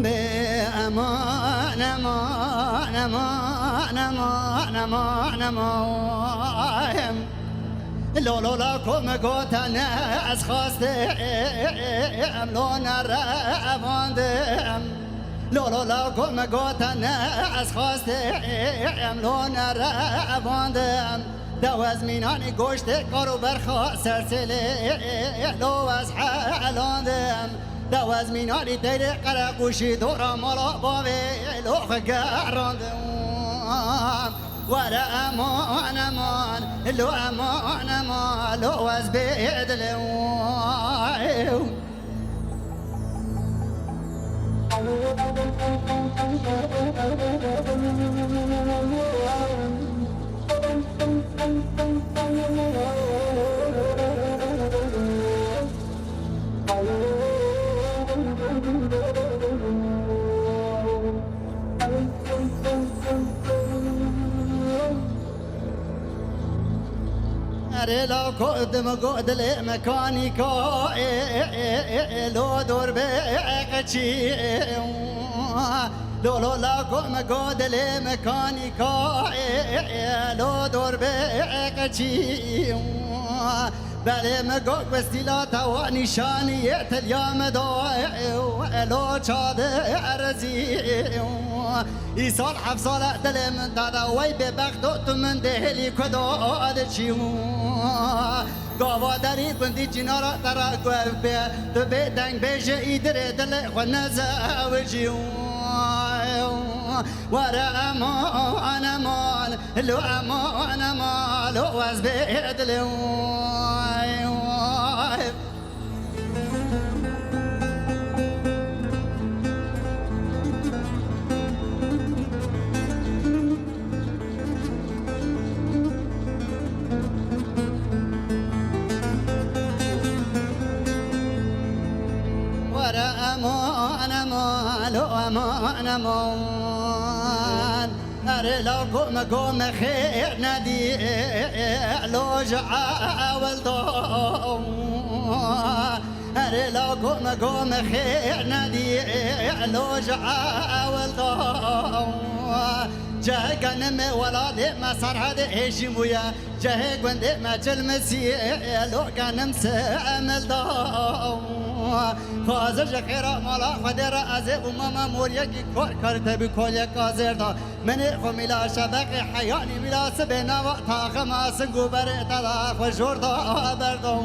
امان امان امان امان امان امان لولا کم گوتن از خواسته لون رواندم لولا کم گوتن از خواسته لون رواندم دو از مینان گوشت کارو برخوا سلسله لو از حلاندم دو از مینانی تیر قرقوشی دورا مالا باوی لوخ گراندم ورا امان امان لو امان امان لو از بیدلم لا قدم قدل مكانيكا لو دور بقشي لو لا قم قدل مكانيكا لو دور بقشي بله مگوک بستیلا تا نشانی تلیام دای لو چاد ارزی ای سال 7 سال دل من دادا وی به بخت تو من دهلی کداد چیو گاواداری بندی جنارا ترا گوه تو به دنگ بیش ایدر دل خو نزاوجیو ورا امان امان لو امان امان لو از بدلو امان امان لو امان امان اري لو قوم خير نادي لو جعاول ضم اري لو قوم خير نادي لو جعاول ضم جه كنم ولادي ما صار هذا ايش مويا جه قند ما جلمسي لو كنم سامل ضم فازر جخيرا مالا خدر ازه وماما موريكي كار تبي كل كازر دا من فميلا شبك حياني ميلا سبنا وقتا خما سنگو برتا خوشور دا بردو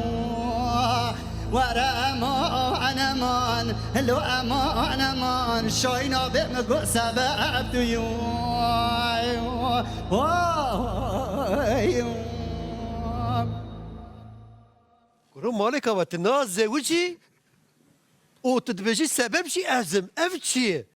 ورا امان امان لو امان امان شاينا بمگو سبب تويو كرو مالك وتناز زوجي او تدبجي سبب شي ازم اف چیه